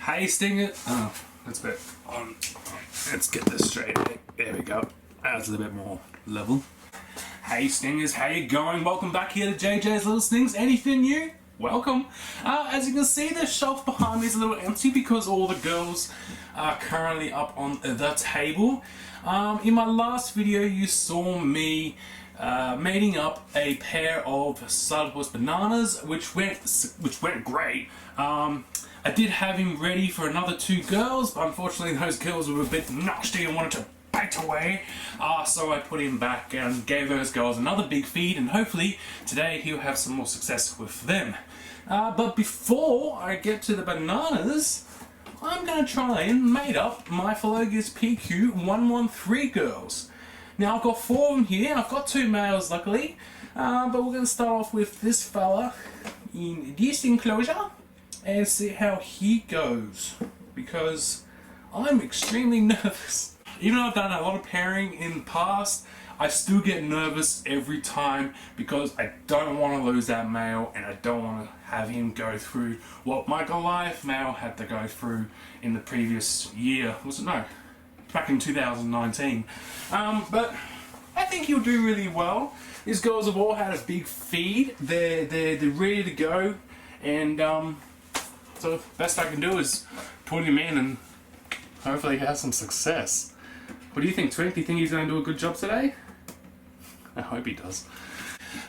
Hiya Stingers. Oh, that's a bit on. Let's get this straight. There we go. That's a little bit more level. Hey Stingers, how you going? Welcome back here to JJ's Little Stings. Anything new? Welcome. As you can see, the shelf behind me is a little empty because all the girls are currently up on the table. In my last video, you saw me mating up a pair of Tarantulas bananas, which went great. I did have him ready for another two girls, but unfortunately those girls were a bit nasty and wanted to bite away. So I put him back and gave those girls another big feed, and hopefully today he'll have some more success with them. But before I get to the bananas, I'm going to try and mate up my Phlogius Pq113 girls. Now I've got 4 of them here. I've got 2 males luckily, but we're going to start off with this fella in this enclosure and see how he goes, because I'm extremely nervous. Even though I've done a lot of pairing in the past, I still get nervous every time because I don't want to lose that male and I don't want to have him go through what my Goliath male had to go through in the previous year. Was it? No, back in 2019. But I think he'll do really well. These girls have all had a big feed. They're ready to go, and so the best I can do is put him in and hopefully have some success. What do you think, Twink? Do you think he's going to do a good job today? I hope he does.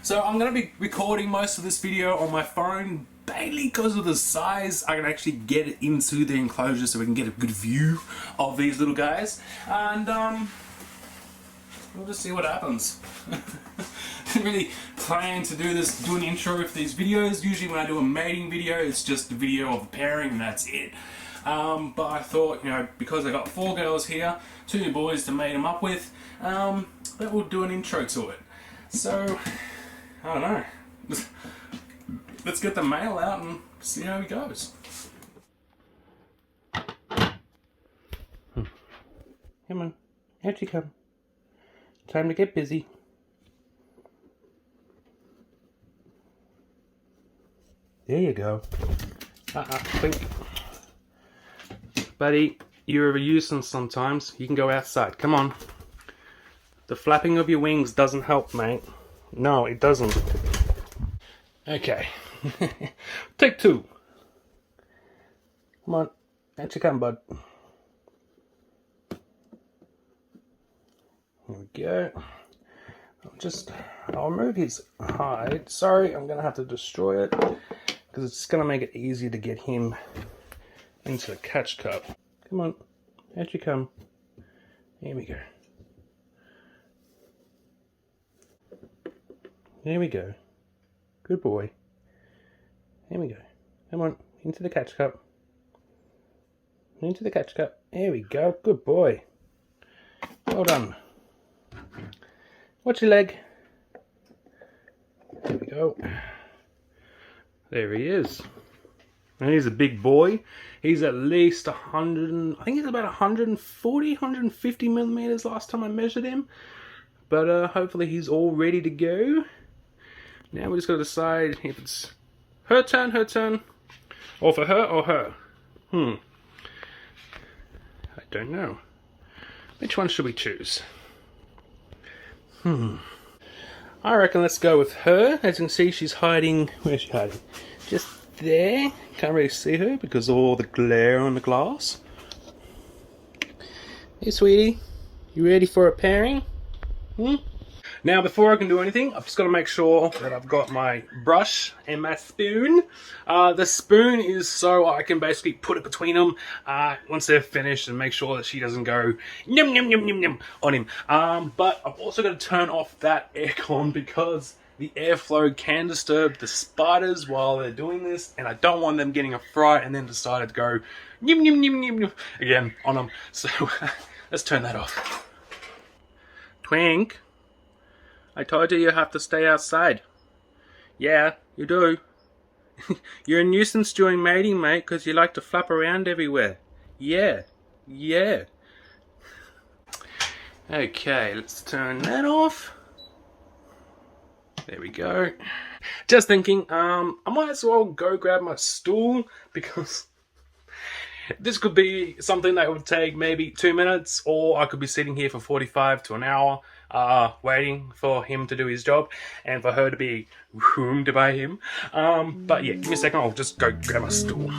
So I'm going to be recording most of this video on my phone, mainly because of the size. I can actually get it into the enclosure so we can get a good view of these little guys. And we'll just see what happens. Didn't really plan to do an intro with these videos. Usually when I do a mating video, it's just a video of the pairing and that's it. But I thought, you know, because I got 4 girls here, 2 new boys to mate them up with, that we'll do an intro to it. So, I don't know. Let's get the male out and see how he goes. Come on, out you come. Time to get busy. There you go. Think. Buddy, you're a nuisance sometimes. You can go outside. Come on. The flapping of your wings doesn't help, mate. No, it doesn't. Okay. Take 2. Come on. Out you come, bud. Here we go. I'll remove his hide. Sorry, I'm going to have to destroy it, because it's going to make it easier to get him into the catch cup. Come on, out you come. Here we go. There we go. Good boy. Here we go. Come on, into the catch cup. Into the catch cup. There we go. Good boy. Well done. Watch your leg. There we go. There he is. And he's a big boy. He's at least 100, I think he's about 140, 150 millimeters last time I measured him. But hopefully he's all ready to go. Now we just got to decide if it's her turn, or for her or her. I don't know. Which one should we choose? I reckon let's go with her. As you can see, she's hiding. Where's she hiding? Just there. Can't really see her because of all the glare on the glass. Hey sweetie, you ready for a pairing? Now before I can do anything, I've just got to make sure that I've got my brush and my spoon. The spoon is so I can basically put it between them once they're finished and make sure that she doesn't go yum yum yum yum yum on him. But I've also got to turn off that aircon because the airflow can disturb the spiders while they're doing this, and I don't want them getting a fright and then decided to go yum yum yum yum yum again on them. So let's turn that off. Twink, I told you have to stay outside. Yeah, you do. You're a nuisance during mating, mate, because you like to flap around everywhere. Yeah. Okay, let's turn that off. There we go. Just thinking, I might as well go grab my stool because This could be something that would take maybe 2 minutes, or I could be sitting here for 45 to an hour waiting for him to do his job and for her to be groomed by him. But yeah, give me a second, I'll just go grab my stool.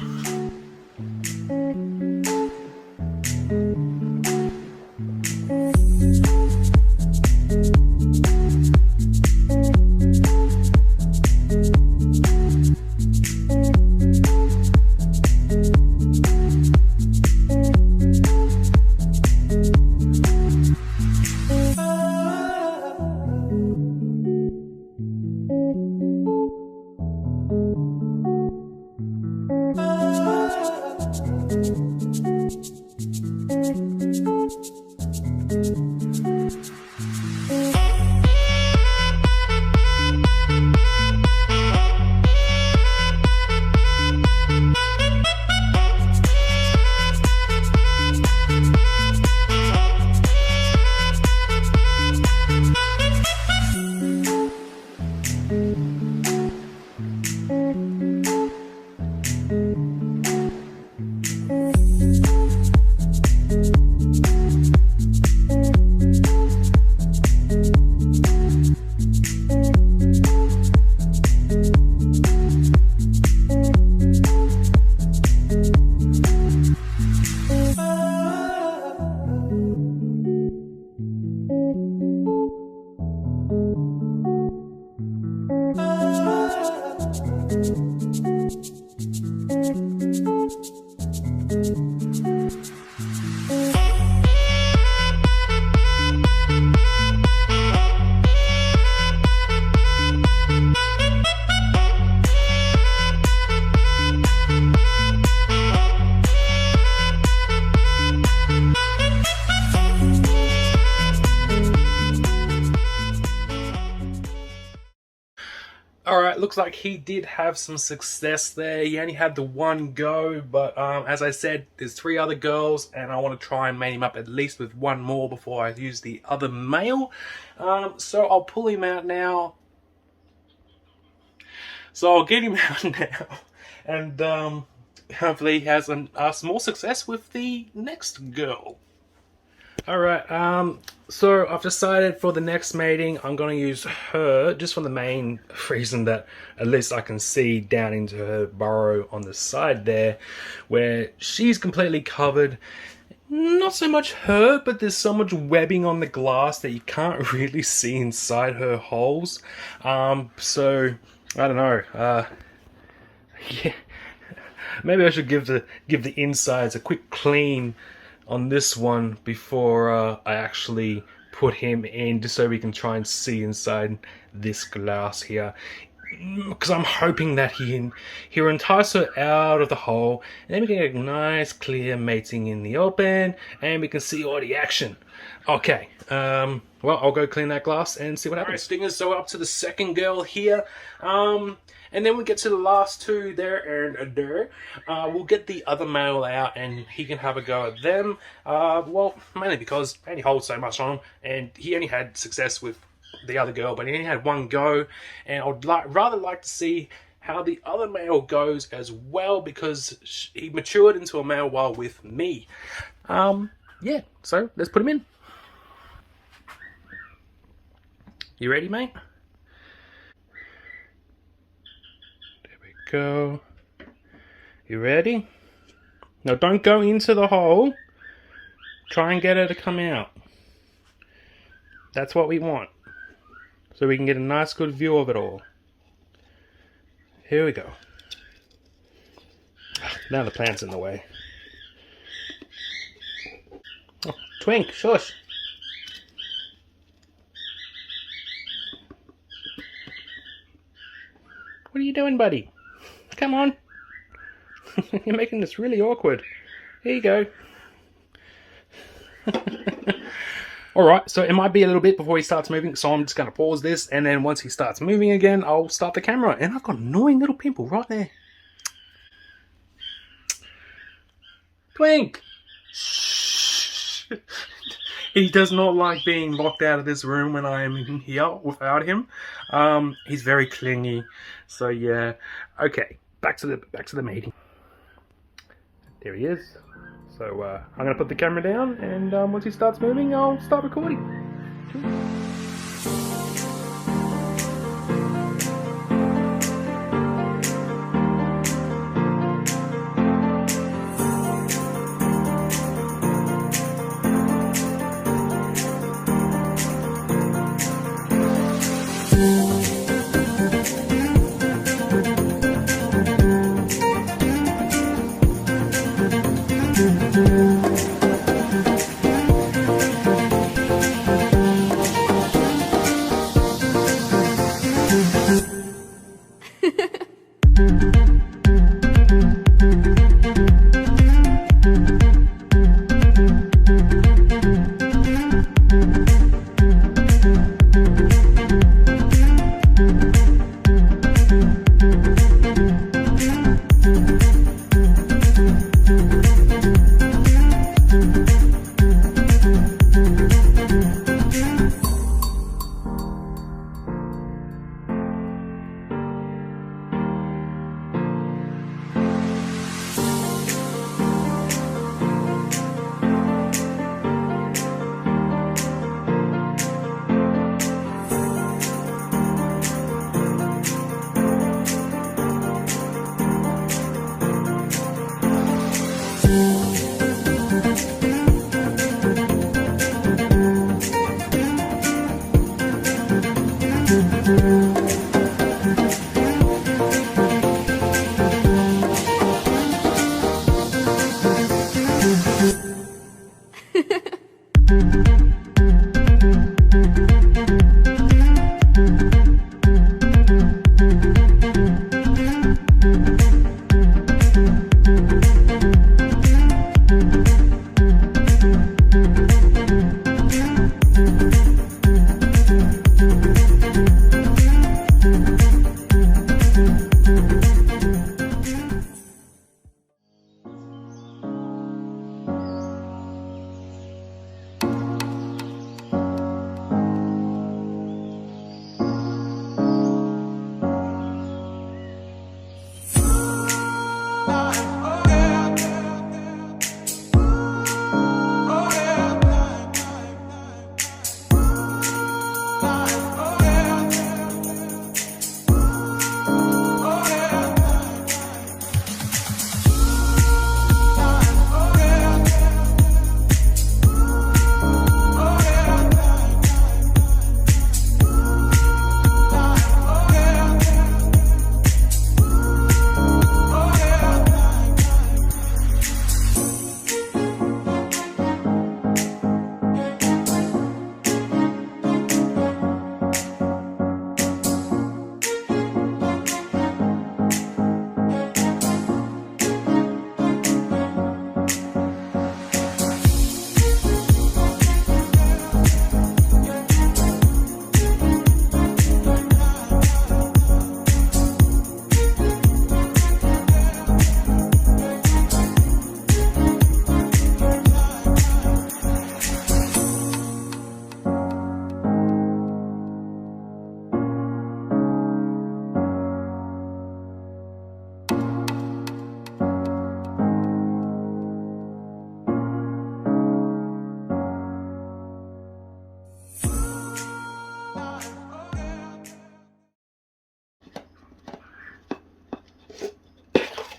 Alright, looks like he did have some success there. He only had the one go, but as I said, there's 3 other girls, and I want to try and mate him up at least with one more before I use the other male. So I'll pull him out now. So I'll get him out now, and hopefully he has some more success with the next girl. Alright, so I've decided for the next mating I'm going to use her, just for the main reason that at least I can see down into her burrow on the side there, where she's completely covered. Not so much her, but there's so much webbing on the glass that you can't really see inside her holes. So, I don't know, yeah, maybe I should give the insides a quick clean on this one before I actually put him in, just so we can try and see inside this glass here, because I'm hoping that he'll entice her out of the hole, and then we can get a nice clear mating in the open, and we can see all the action. Okay, well, I'll go clean that glass and see what happens. Alright, Stingers, so we're up to the second girl here. And then we get to the last 2 there, and there. We'll get the other male out, and he can have a go at them. Well, mainly because I only hold so much on him, and he only had success with the other girl, but he only had one go. And I'd rather like to see how the other male goes as well, because he matured into a male while with me. Yeah, so let's put him in. You ready, mate? Go. You ready? Now don't go into the hole. Try and get her to come out. That's what we want. So we can get a nice good view of it all. Here we go. Now the plant's in the way. Oh, Twink, shush. What are you doing, buddy? Come on. You're making this really awkward. Here you go. Alright, so it might be a little bit before he starts moving, so I'm just going to pause this, and then once he starts moving again, I'll start the camera. And I've got an annoying little pimple right there. Twink! Shh. He does not like being locked out of this room when I am in here without him. He's very clingy. So yeah. Okay, back to the meeting. Here he is. So I'm going to put the camera down, and once he starts moving, I'll start recording.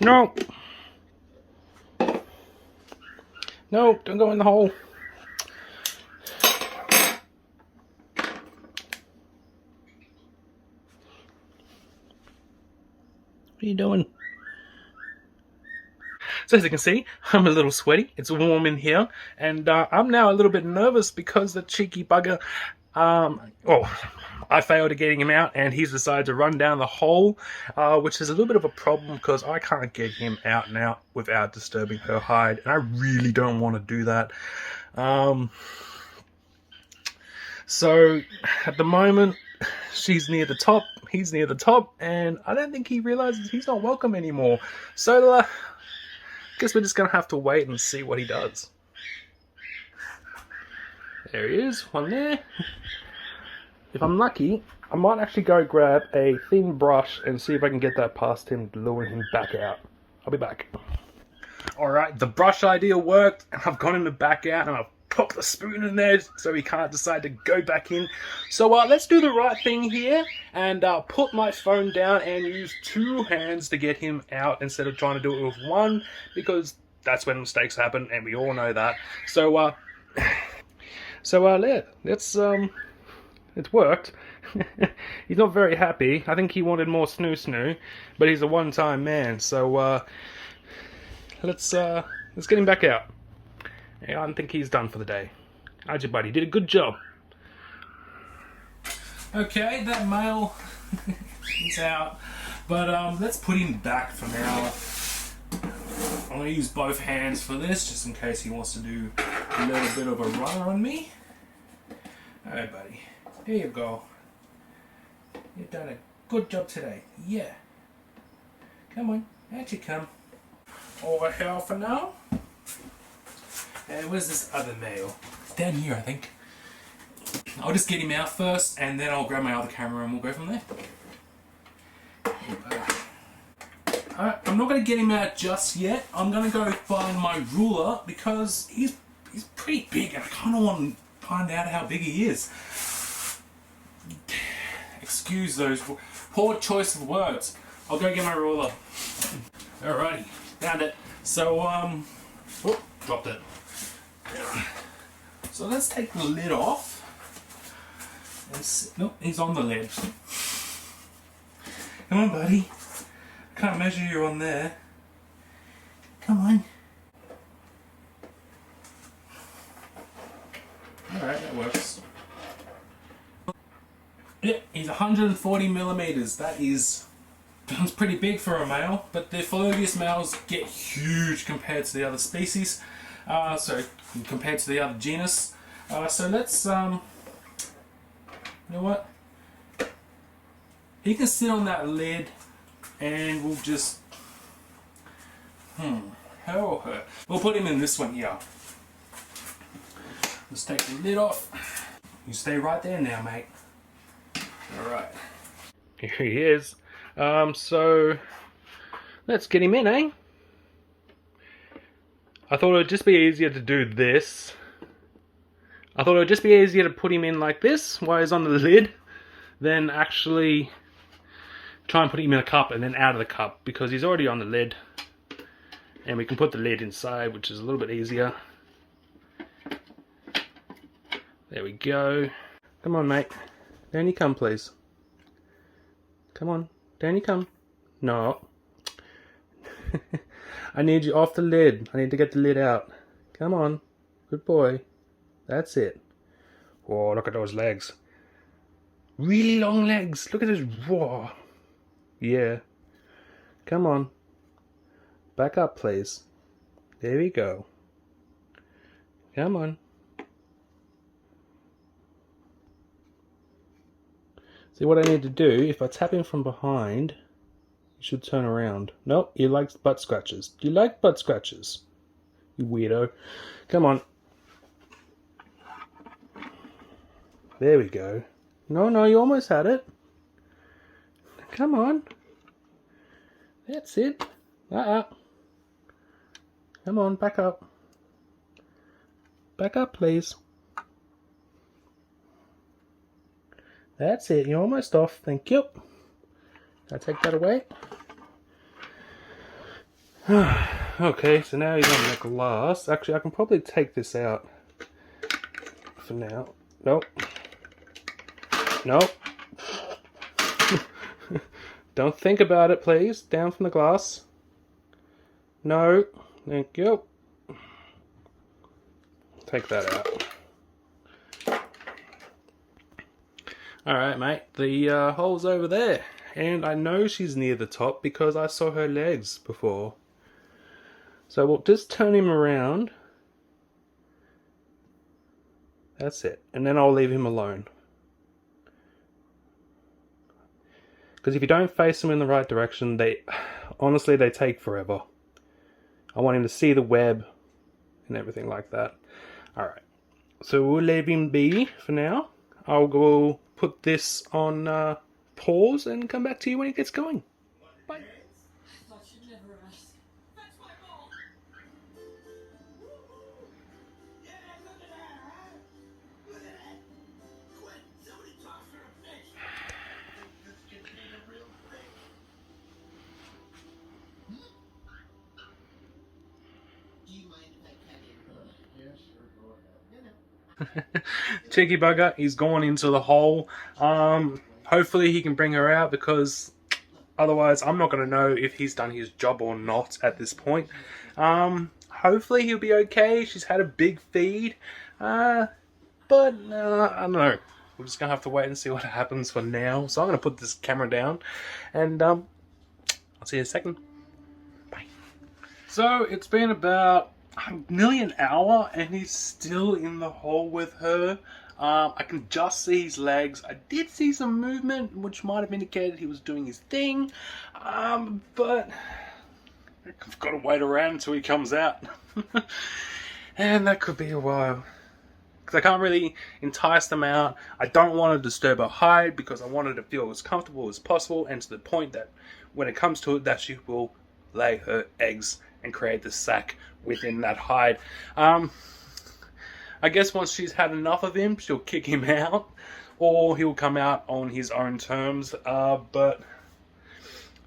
No! No, don't go in the hole. What are you doing? So as you can see, I'm a little sweaty. It's warm in here, and I'm now a little bit nervous because the cheeky bugger, I failed at getting him out, and he's decided to run down the hole, which is a little bit of a problem because I can't get him out now without disturbing her hide, and I really don't want to do that. So at the moment, she's near the top, he's near the top, and I don't think he realizes he's not welcome anymore. So guess we're just gonna have to wait and see what he does. There he is, one there. If I'm lucky, I might actually go grab a thin brush and see if I can get that past him to lure him back out. I'll be back. Alright, the brush idea worked, and I've got him to back out, and I've put the spoon in there so he can't decide to go back in. So let's do the right thing here, and put my phone down and use 2 hands to get him out instead of trying to do it with 1, because that's when mistakes happen, and we all know that. So, it's worked. He's not very happy. I think he wanted more snoo, but he's a one-time man, so, let's get him back out. Yeah, I don't think he's done for the day. How'd you, buddy? Did a good job. Okay, that male is out, but let's put him back for now. I'm going to use both hands for this, just in case he wants to do a little bit of a run on me. Alright, buddy. There you go. You've done a good job today. Yeah. Come on, out you come. Over here for now. And where's this other male? It's down here, I think. I'll just get him out first, and then I'll grab my other camera and we'll go from there. Alright, I'm not going to get him out just yet. I'm going to go find my ruler because he's pretty big and I kind of want to find out how big he is. Excuse those poor choice of words. I'll go get my ruler. Alrighty, found it. So, oh, dropped it. So let's take the lid off. Nope, he's on the lid. Come on, buddy. I can't measure you on there. Come on. Alright, that works. Yeah, he's 140 millimeters. That's pretty big for a male, but the Phlogius males get huge compared to the other species. Compared to the other genus. So let's, you know what? He can sit on that lid, and we'll just, we'll put him in this one here. Let's take the lid off. You stay right there now, mate. Alright. Here he is. So let's get him in, eh? I thought it would just be easier to do this. I thought it would just be easier to put him in like this while he's on the lid than actually try and put him in a cup and then out of the cup, because he's already on the lid and we can put the lid inside, which is a little bit easier. There we go. Come on, mate. Down you come, please. Come on. Down you come. No. I need you off the lid. I need to get the lid out. Come on. Good boy. That's it. Whoa, look at those legs. Really long legs. Look at this. Whoa. Yeah. Come on. Back up, please. There we go. Come on. See, what I need to do, if I tap him from behind, you should turn around. Nope, he likes butt scratches. Do you like butt scratches? You weirdo. Come on. There we go. No, you almost had it. Come on. That's it. Come on, back up. Back up, please. That's it. You're almost off. Thank you. I'll take that away. Okay, so now he's on the glass. Actually, I can probably take this out for now. Nope. Nope. Don't think about it, please. Down from the glass. No. Thank you. Take that out. Alright, mate. The hole's over there. And I know she's near the top because I saw her legs before. So we'll just turn him around. That's it. And then I'll leave him alone. Because if you don't face them in the right direction, honestly, they take forever. I want him to see the web and everything like that. Alright. So we'll leave him be for now. I'll go put this on pause and come back to you when it gets going. Bye. Cheeky bugger, he's gone into the hole. Hopefully he can bring her out, because otherwise I'm not going to know if he's done his job or not at this point. Hopefully he'll be okay. She's had a big feed. But I don't know. We're just going to have to wait and see what happens for now. So I'm going to put this camera down, and I'll see you in a second. Bye. So it's been about nearly an hour and he's still in the hole with her. I can just see his legs. I did see some movement, which might have indicated he was doing his thing. But I've got to wait around until he comes out. And that could be a while, because I can't really entice them out. I don't want to disturb her hide, because I want her to feel as comfortable as possible, and to the point that when it comes to it, that she will lay her eggs and create the sac within that hide. I guess once she's had enough of him, she'll kick him out, or he'll come out on his own terms. But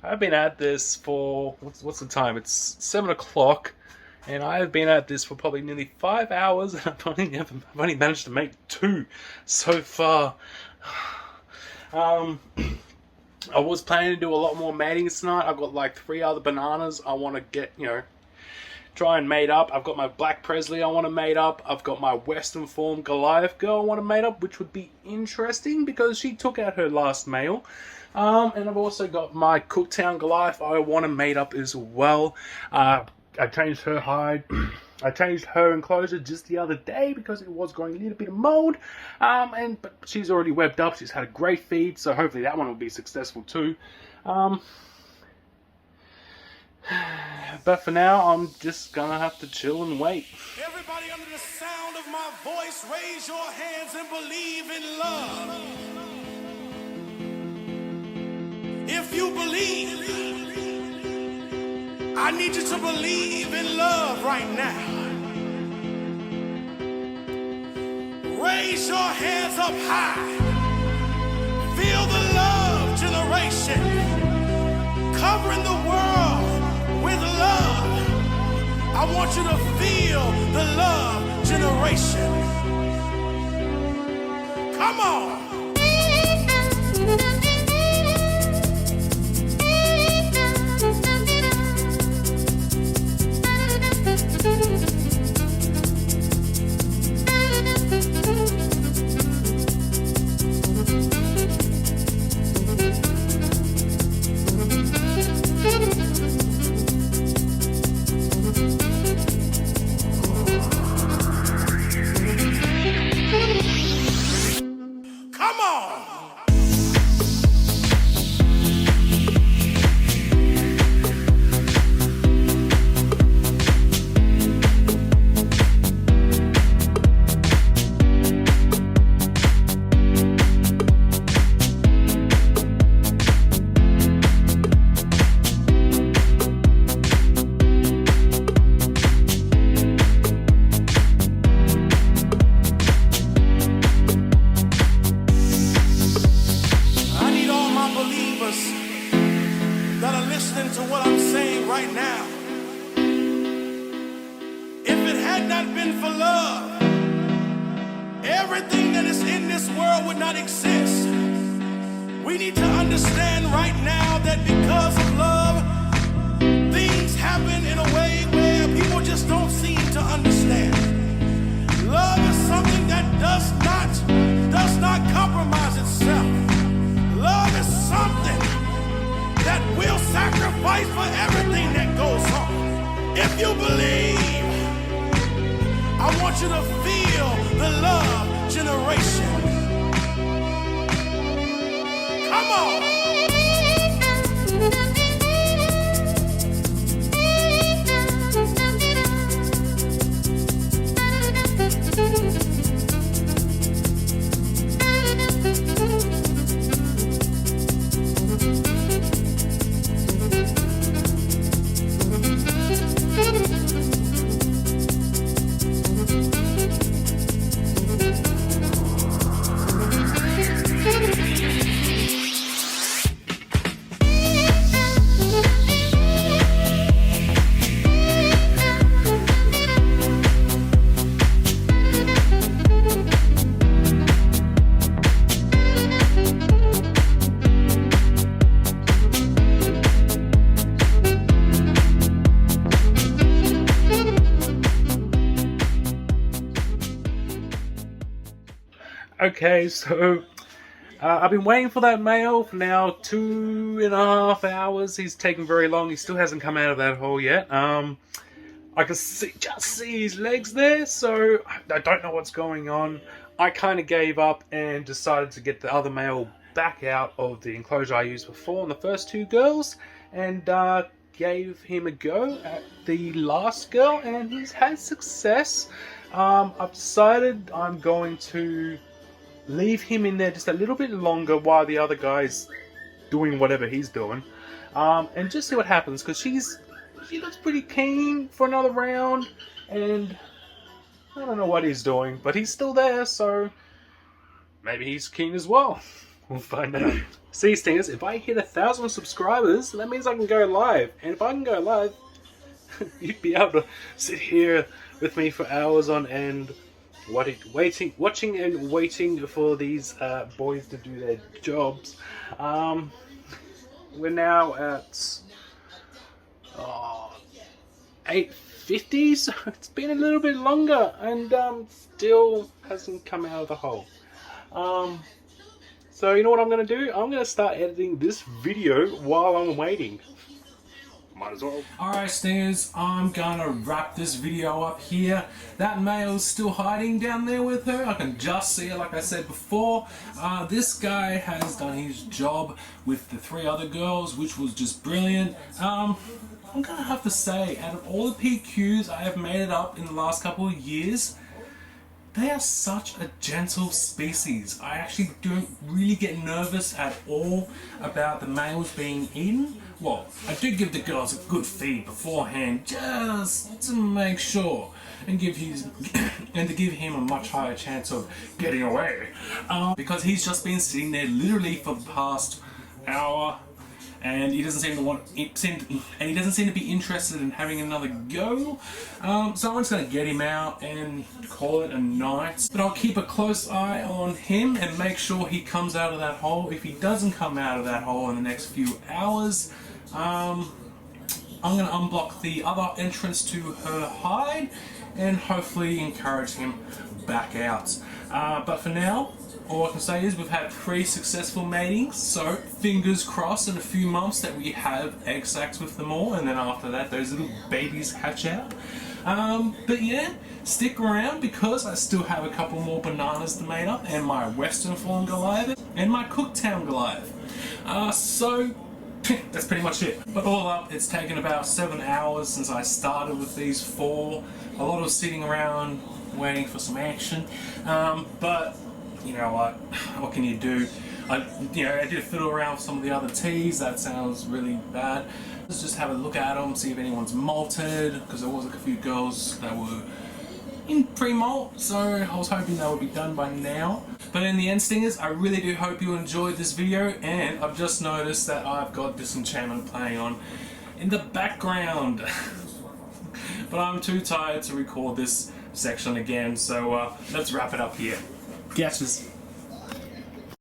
I've been at this for, what's the time? It's 7 o'clock. And I have been at this for probably nearly 5 hours, and I've only managed to make 2 so far. I was planning to do a lot more matings tonight. I've got like 3 other bananas I want to get, try and mate up. I've got my Black Presley I want to mate up. I've got my Western Form Goliath girl I want to mate up, which would be interesting because she took out her last male. And I've also got my Cooktown Goliath I want to mate up as well. I changed her hide. I changed her enclosure just the other day because it was growing a little bit of mold. But she's already webbed up. She's had a great feed, so hopefully that one will be successful too. But for now, I'm just gonna have to chill and wait. Everybody under the sound of my voice, raise your hands and believe in love. If you believe, I need you to believe in love right now. Raise your hands up high. Feel the love generation covering the world with love. I want you to feel the love generation. Come on. Everything that is in this world would not exist. We need to understand right now that because of love, things happen in a way where people just don't seem to understand. Love is something that does not compromise itself. Love is something that will sacrifice for everything that goes on. If you believe, I want you to feel the love generation. Come on. Okay, so I've been waiting for that male for now 2.5 hours. He's taken very long. He still hasn't come out of that hole yet. I can just see his legs there, so I don't know what's going on. I kind of gave up and decided to get the other male back out of the enclosure I used before on the first two girls, and gave him a go at the last girl, and he's had success. I've decided I'm going to leave him in there just a little bit longer while the other guy's doing whatever he's doing, and just see what happens, because she looks pretty keen for another round, and I don't know what he's doing, but he's still there, so maybe he's keen as well. We'll find out. See, Stingers, if I hit 1,000 subscribers, that means I can go live, and if I can go live, you'd be able to sit here with me for hours on end, watching and waiting for these boys to do their jobs. We're now at 8:50, so it's been a little bit longer, and still hasn't come out of the hole. So you know what I'm going to do? I'm going to start editing this video while I'm waiting. Might as well. Alright, Stingers, I'm gonna wrap this video up here. That male's still hiding down there with her. I can just see it, like I said before. This guy has done his job with the 3 other girls, which was just brilliant. I'm gonna have to say, out of all the PQs I have made it up in the last couple of years, they are such a gentle species. I actually don't really get nervous at all about the males being eaten. Well, I do give the girls a good feed beforehand, just to make sure, and to give him a much higher chance of getting away, because he's just been sitting there literally for the past hour, and he doesn't seem to be interested in having another go. So I'm just going to get him out and call it a night. But I'll keep a close eye on him and make sure he comes out of that hole. If he doesn't come out of that hole in the next few hours, I'm going to unblock the other entrance to her hide and hopefully encourage him back out. But for now, all I can say is we've had 3 successful matings, so fingers crossed in a few months that we have egg sacs with them all, and then after that those little babies hatch out. But yeah, stick around because I still have a couple more bananas to mate up, and my Western Fawn Goliath, and my Cooktown Goliath. So that's pretty much it. But all up, it's taken about 7 hours since I started with these 4. A lot of sitting around waiting for some action, but you know what can you do? I did a fiddle around with some of the other teas. That sounds really bad. Let's just have a look at them, see if anyone's malted, because there was a few girls that were in pre-molt, so I was hoping they would be done by now. But in the end, Stingers, I really do hope you enjoyed this video, and I've just noticed that I've got Disenchantment playing on in the background. But I'm too tired to record this section again, so let's wrap it up here. Catches.